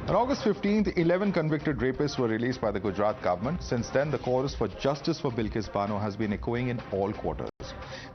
On August 15th, 11 convicted rapists were released by the Gujarat government. Since then, the chorus for justice for Bilkis Bano has been echoing in all quarters.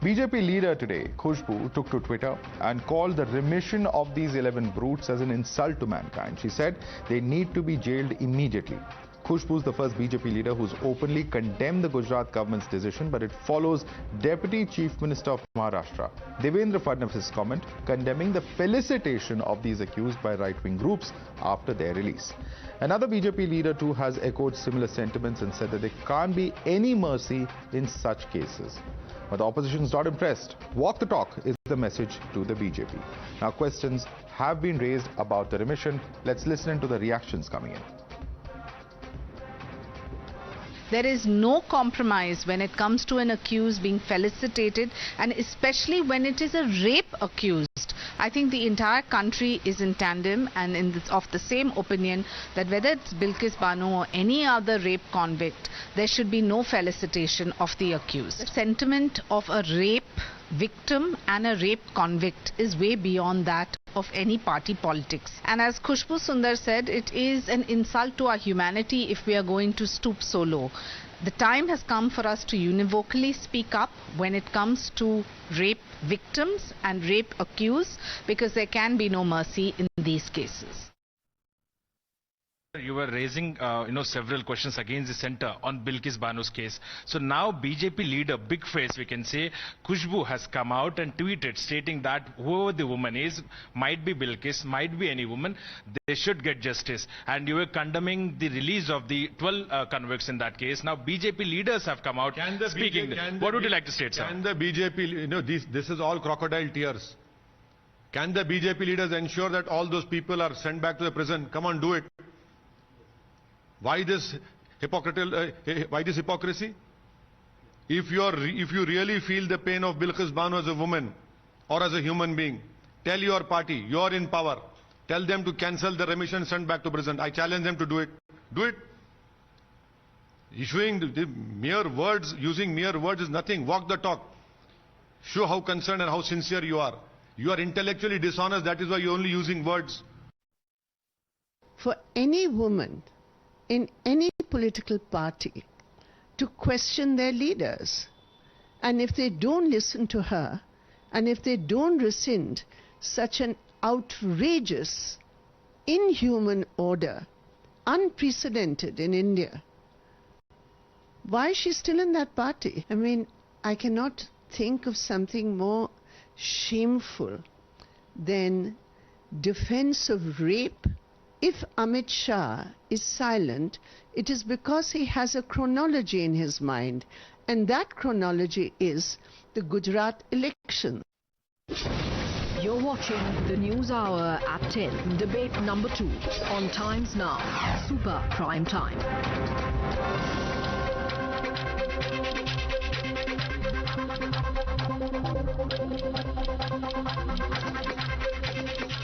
BJP leader today, Khushbu, took to Twitter and called the remission of these 11 brutes as an insult to mankind. She said they need to be jailed immediately. Khushbu is the first BJP leader who's openly condemned the Gujarat government's decision, but it follows Deputy Chief Minister of Maharashtra, Devendra Fadnavis' comment condemning the felicitation of these accused by right-wing groups after their release. Another BJP leader too has echoed similar sentiments and said that there can't be any mercy in such cases. But the opposition is not impressed. Walk the talk is the message to the BJP. Now questions have been raised about the remission. Let's listen to the reactions coming in. There is no compromise when it comes to an accused being felicitated, and especially when it is a rape accused. I think the entire country is in tandem and of the same opinion that whether it's Bilkis Bano or any other rape convict, there should be no felicitation of the accused. The sentiment of a rape victim and a rape convict is way beyond that of any party politics. And as Khushbu Sundar said, it is an insult to our humanity if we are going to stoop so low. The time has come for us to univocally speak up when it comes to rape victims and rape accused, because there can be no mercy in these cases. You were raising, several questions against the centre on Bilkis Bano's case. So now BJP leader, big face, we can say, Khushbu has come out and tweeted stating that whoever the woman is, might be Bilkis, might be any woman, they should get justice. And you were condemning the release of the 12 convicts in that case. Now BJP leaders have come out speaking. What would you like to state, sir? Can the BJP, this is all crocodile tears. Can the BJP leaders ensure that all those people are sent back to the prison? Come on, do it. Why this hypocrisy? If you really feel the pain of Bilkis Bano as a woman or as a human being, tell your party, you are in power. Tell them to cancel the remission, send back to prison. I challenge them to do it. Do it. Issuing the mere words, using mere words is nothing. Walk the talk. Show how concerned and how sincere you are. You are intellectually dishonest. That is why you are only using words. For any woman in any political party to question their leaders, and if they don't listen to her, and if they don't rescind such an outrageous, inhuman order, unprecedented in India, why is she still in that party? I mean, I cannot think of something more shameful than defense of rape. If Amit Shah is silent, it is because he has a chronology in his mind, and that chronology is the Gujarat election. You're watching the News Hour at 10, debate number 2 on Times Now, Super Prime Time.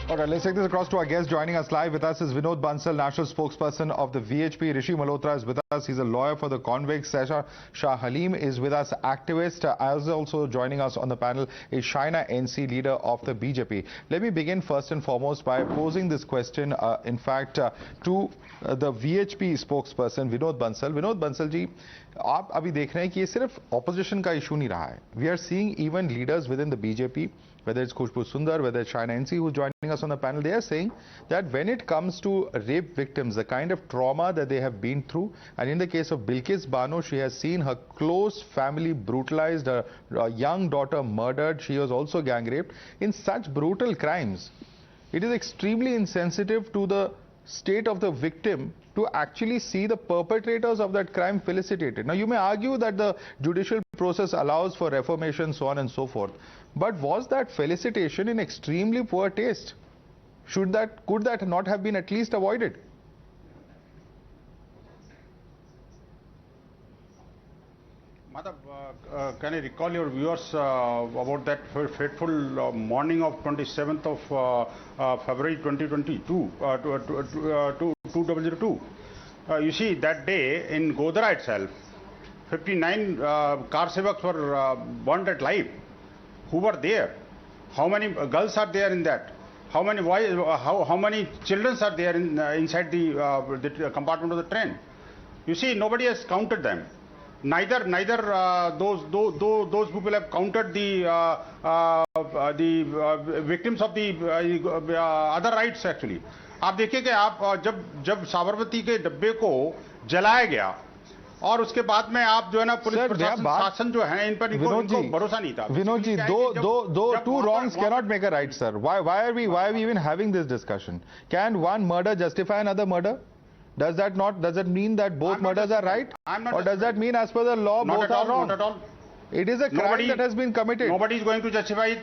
All right, let's take this across to our guest. Joining us live with us is Vinod Bansal, national spokesperson of the VHP. Rishi Malhotra is with us. He's a lawyer for the convicts. Saira Shah Halim is with us, activist. Also joining us on the panel is Shaina NC, leader of the BJP. Let me begin first and foremost by posing this question, to the VHP spokesperson, Vinod Bansal. Vinod Bansal ji, आप अभी देख रहे हैं कि ये सिर्फ opposition का issue नहीं रहा है. We are seeing even leaders within the BJP, whether it's Khushbu Sundar, whether it's Shaina NC who's joining us on the panel, they are saying that when it comes to rape victims, the kind of trauma that they have been through, and in the case of Bilkis Bano, she has seen her close family brutalized, a young daughter murdered, she was also gang raped. In such brutal crimes, it is extremely insensitive to the state of the victim to actually see the perpetrators of that crime felicitated. Now, you may argue that the judicial process allows for reformation, so on and so forth. But was that felicitation in extremely poor taste? Could that not have been at least avoided? Madam, can I recall your viewers about that fateful morning of 27th of February 2022, 2002. You see, that day in Godhra itself, 59 car sevaks were burned at life. Who were there? How many girls are there in that? How many children are there inside the compartment of the train? You see, nobody has counted them. Neither those people have counted the victims of the other rights actually. आप देखिए कि आप जब साबरमती के डब्बे को जलाया गया और उसके बाद में आप जो है ना पुलिस प्रशासन शासन जो है इन पर इनको भरोसा नहीं था. Vinod ji, two wrongs cannot make a right, sir. Why are we even having this discussion? Can one murder justify another murder? Does that mean that both murders are right? Or does that mean as per the law both are wrong? Not at all. It is a crime that has been committed. Nobody is going to justify it.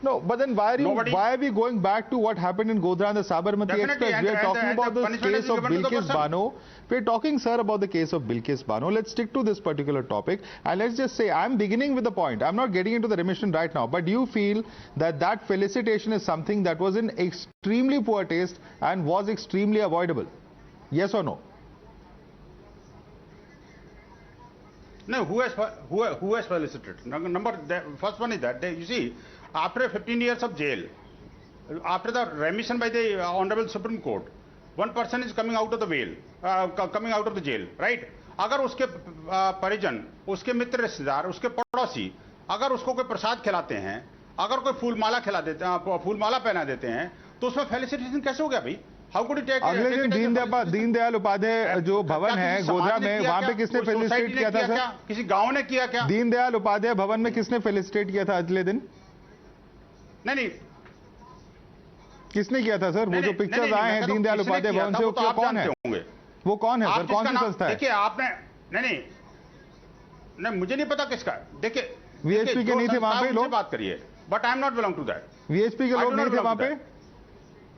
No, but then why are we going back to what happened in Godhra and the Sabarmati Express? We are talking about the case of Bilkis Bano. We are talking, sir, about the case of Bilkis Bano. Let's stick to this particular topic. And let's just say, I'm beginning with the point. I'm not getting into the remission right now. But do you feel that felicitation is something that was in extremely poor taste and was extremely avoidable? Yes or no? No, who has felicitated? First one is that, you see, after 15 years of jail, after the remission by the Honorable Supreme Court, one person is coming out of the jail, right? अगर उसके परिजन, उसके मित्र रिश्तेदार, उसके पड़ोसी, अगर उसको कोई प्रसाद खिलाते हैं, अगर कोई फूलमाला पहना देते हैं, तो उसमें फेलिसिटेशन कैसे हो गया भाई? अगले दिन दीनदयाल उपाध्याय जो भवन है गोधरा में, वहां पे किसने फेलिसिटेट किया था सर? किसी गांव ने किया क्या? दीनदयाल उपाध्याय भवन में किसने फेलिसिटेट किया था अगले दिन? नहीं किसने किया था सर? वो जो पिक्चर्स आए हैं दीनदयाल उपाध्याय भवन से, वो कौन है? वो कौन है सर? कौन सी संस्था है? देखिए आपने नहीं मुझे नहीं पता किसका. देखिए वीएचपी के नहीं थे वहां पे लोग? बात करिए, but I am not belong to that. VHP के लोग नहीं थे वहां पे?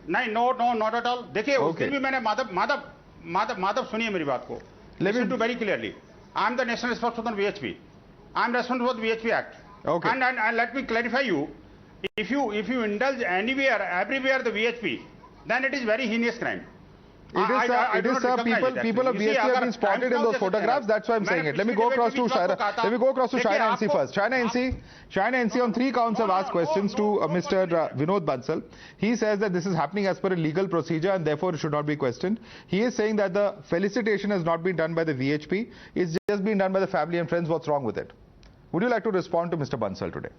नहीं, नो नॉट एट ऑल. देखिए उस दिन भी मैंने माधव सुनिए मेरी बात को. Listen to very clearly. I am the national spokesperson of VHP. I am responsible for the VHP Act. Okay. And let me clarify you. If you indulge anywhere, everywhere the VHP, then it is very heinous crime. It is, sir. People of VHP have been spotted in those photographs. That's why I'm saying it. Let me go across to Saira. Let me go across to Shaina NC first. Shaina NC on 3 counts have asked questions to Mr. Vinod Bansal. He says that this is happening as per a legal procedure and therefore it should not be questioned. He is saying that the felicitation has not been done by the VHP. It's just been done by the family and friends. What's wrong with it? Would you like to respond to Mr. Bansal today?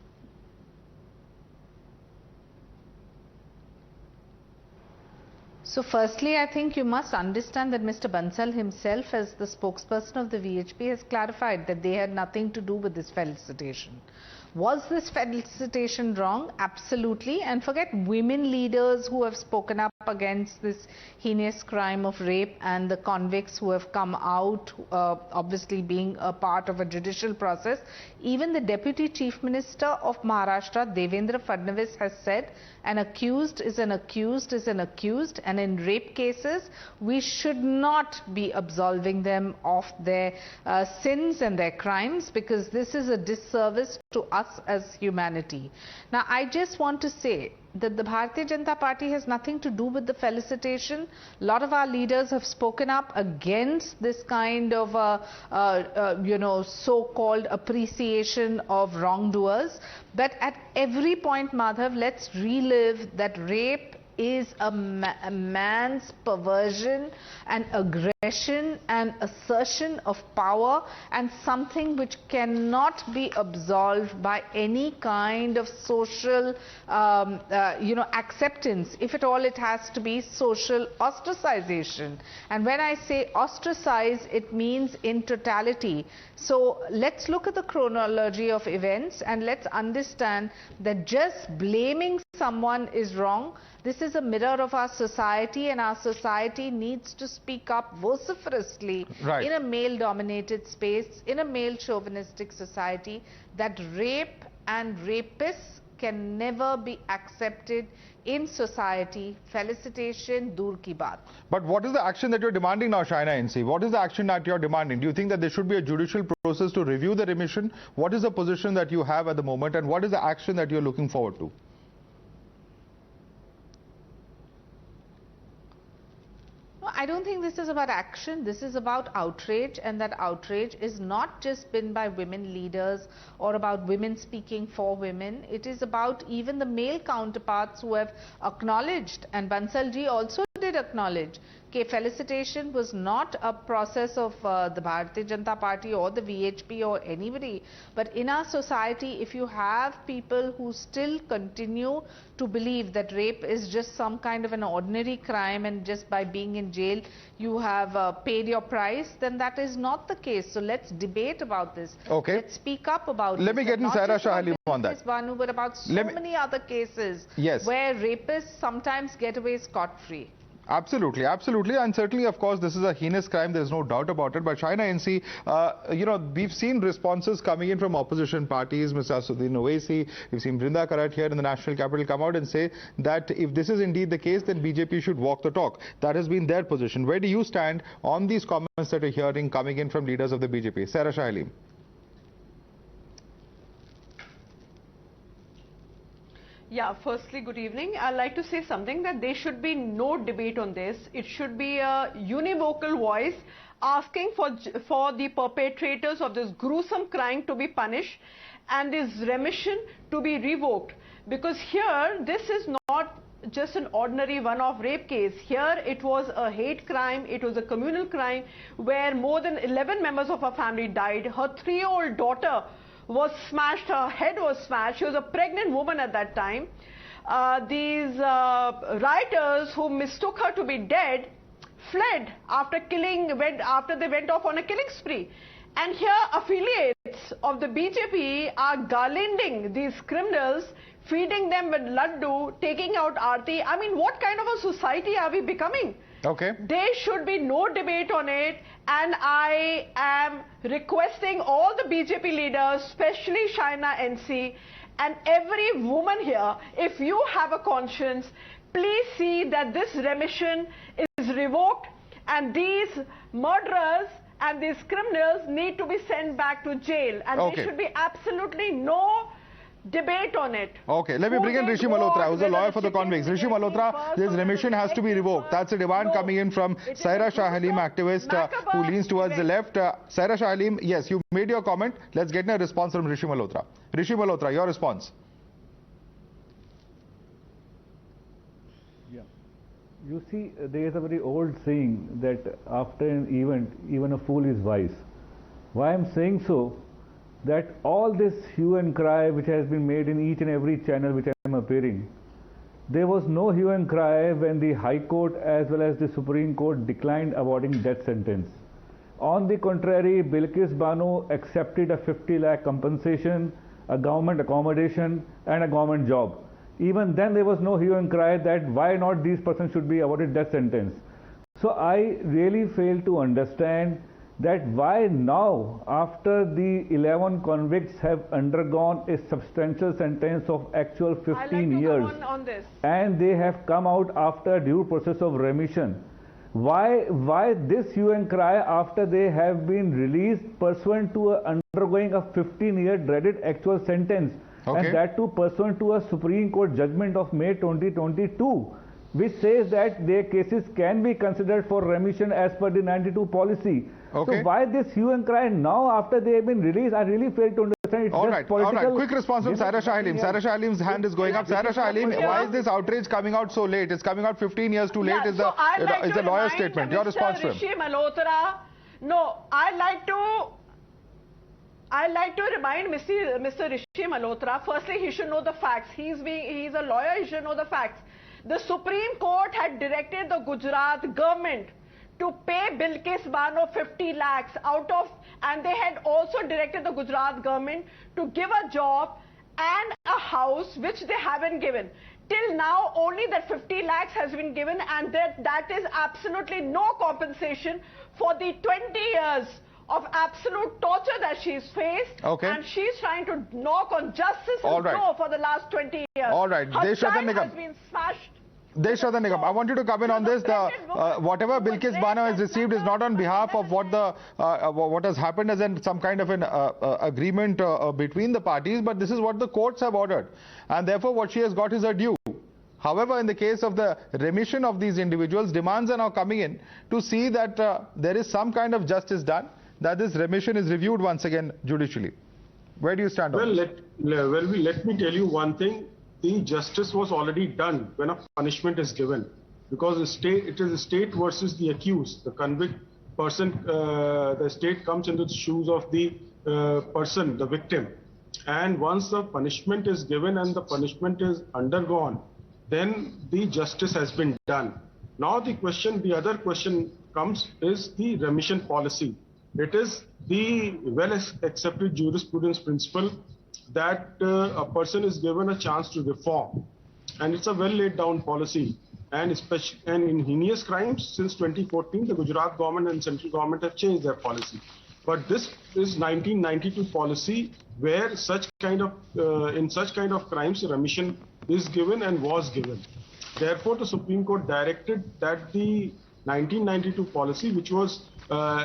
So firstly, I think you must understand that Mr. Bansal himself, as the spokesperson of the VHP, has clarified that they had nothing to do with this felicitation. Was this felicitation wrong? Absolutely. And forget women leaders who have spoken up against this heinous crime of rape and the convicts who have come out, obviously being a part of a judicial process. Even the Deputy Chief Minister of Maharashtra, Devendra Fadnavis, has said an accused is an accused is an accused, and in rape cases we should not be absolving them of their sins and their crimes, because this is a disservice to us as humanity. Now I just want to say that the Bharatiya Janata Party has nothing to do with the felicitation. A lot of our leaders have spoken up against this kind of so-called appreciation of wrongdoers. But at every point, Madhav, let's relive that rape is a man's perversion and aggression and assertion of power, and something which cannot be absolved by any kind of social acceptance. If at all, it has to be social ostracization. And when I say ostracize, it means in totality. So let's look at the chronology of events and let's understand that just blaming someone is wrong. This is a mirror of our society, and our society needs to speak up vociferously in a male-dominated space, in a male-chauvinistic society, that rape and rapists can never be accepted in society. Felicitation, dur ki baat. But what is the action that you're demanding now, Shaina NC? What is the action that you're demanding? Do you think that there should be a judicial process to review the remission? What is the position that you have at the moment, and what is the action that you're looking forward to? I don't think this is about action. This is about outrage, and that outrage is not just been by women leaders or about women speaking for women. It is about even the male counterparts who have acknowledged, and Bansal ji also did acknowledge, that felicitation was not a process of the Bharatiya Janata Party or the VHP or anybody, but in our society, if you have people who still continue to believe that rape is just some kind of an ordinary crime and just by being in jail you have paid your price, then that is not the case. So let's debate about this. Okay. Let's speak up about Let me get in Saira Shah Halim on that. Bilkis Bano, but about so many other cases where rapists sometimes get away scot-free. Absolutely, absolutely, and certainly, of course, this is a heinous crime. There's no doubt about it. But China NC, you know, we've seen responses coming in from opposition parties. Mr. Asuddin Owaisi, we've seen Brinda Karat here in the national capital come out and say that if this is indeed the case, then BJP should walk the talk. That has been their position. Where do you stand on these comments that you're hearing coming in from leaders of the BJP? Saira Shah Halim. Yeah, firstly, good evening. I'd like to say something that there should be no debate on this. It should be a univocal voice asking for the perpetrators of this gruesome crime to be punished and this remission to be revoked. Because here, this is not just an ordinary one-off rape case. Here, it was a hate crime. It was a communal crime where more than 11 members of her family died. Her 3-year-old daughter was smashed, her head was smashed. She was a pregnant woman at that time. These rioters who mistook her to be dead fled after they went off on a killing spree. And here affiliates of the BJP are garlanding these criminals, feeding them with laddu, taking out aarti. I mean, what kind of a society are we becoming? Okay. There should be no debate on it, and I am requesting all the BJP leaders, especially China NC, and every woman here, if you have a conscience, please see that this remission is revoked and these murderers and these criminals need to be sent back to jail, and there should be absolutely no debate on it. Okay, let me bring in Rishi Malhotra, who's a lawyer for the convicts. Rishi Malhotra, this remission has to be revoked. That's a demand coming in from Saira Shah Halim, activist who leans towards the left. Saira Shah Halim, yes, you made your comment. Let's get a response from Rishi Malhotra. Rishi Malhotra, your response. Yeah. You see, there is a very old saying that after an event, even a fool is wise. Why I'm saying so? That all this hue and cry which has been made in each and every channel which I am appearing, there was no hue and cry when the High Court as well as the Supreme Court declined awarding death sentence. On the contrary, Bilkis Bano accepted a 50 lakh compensation, a government accommodation and a government job. Even then there was no hue and cry that why not these persons should be awarded death sentence. So I really fail to understand that why now, after the 11 convicts have undergone a substantial sentence of actual 15 years, on this. and they have come out after due process of remission, why this hue and cry after they have been released pursuant to undergoing a 15-year dreaded actual sentence, and that too pursuant to a Supreme Court judgment of May 2022, which says that their cases can be considered for remission as per the 92 policy. So why this hue and cry now after they have been released? I really fail to understand. It's all right. Quick response from Saira Shah Halim. Saira Shah Halim's hand is going up. Saira Shah Halim, why is this outrage coming out so late? It's coming out 15 years too late is the lawyer's statement. Your response to him. Rishi Malhotra, no, I'd like to remind Mr. Rishi Malhotra, firstly he should know the facts. He's a lawyer, he should know the facts. The Supreme Court had directed the Gujarat government to pay Bilkis Bano 50 lakhs and they had also directed the Gujarat government to give a job and a house which they haven't given. Till now, only that 50 lakhs has been given, and that is absolutely no compensation for the 20 years of absolute torture that she's faced, and she's trying to knock on justice's door for the last 20 years. All right, her child has been smashed. I want you to come in on this. Whatever Bilkis Bano has received is not on behalf of what has happened as some kind of an agreement between the parties, but this is what the courts have ordered, and therefore what she has got is her due. However, in the case of the remission of these individuals, demands are now coming in to see that there is some kind of justice done, that this remission is reviewed once again judicially. Where do you stand on this? Let me tell you one thing. The justice was already done when a punishment is given, because it is the state versus the accused. The convict person, the state comes into the shoes of the person, the victim. And once the punishment is given and the punishment is undergone, then the justice has been done. Now the other question comes is the remission policy. It is the well-accepted jurisprudence principle that a person is given a chance to reform. And it's a well-laid-down policy. And in heinous crimes, since 2014, the Gujarat government and central government have changed their policy. But this is 1992 policy where in such kind of crimes, remission is given and was given. Therefore, the Supreme Court directed that the 1992 policy, which was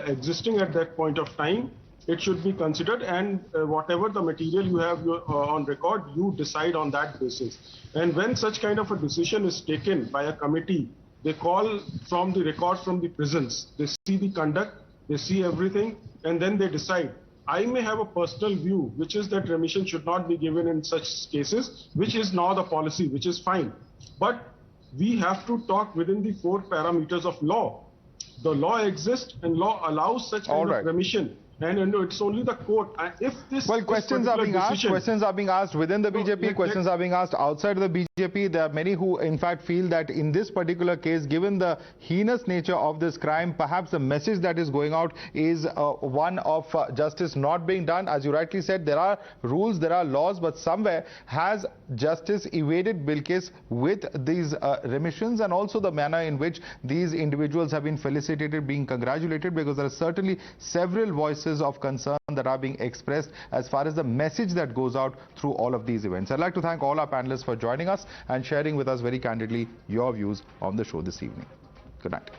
existing at that point of time, it should be considered, and whatever the material you have on record, you decide on that basis. And when such kind of a decision is taken by a committee, they call from the records from the prisons. They see the conduct, they see everything, and then they decide. I may have a personal view, which is that remission should not be given in such cases, which is now the policy, which is fine. But we have to talk within the 4 parameters of law. The law exists and law allows such kind of remission. And it's only the court. If this questions are being asked. Questions are being asked within the BJP. Questions are being asked outside of the BJP. There are many who, in fact, feel that in this particular case, given the heinous nature of this crime, perhaps the message that is going out is one of justice not being done. As you rightly said, there are rules, there are laws, but somewhere has justice evaded Bilkis with these remissions, and also the manner in which these individuals have been felicitated, being congratulated, because there are certainly several voices of concern that are being expressed as far as the message that goes out through all of these events. I'd like to thank all our panelists for joining us and sharing with us very candidly your views on the show this evening. Good night.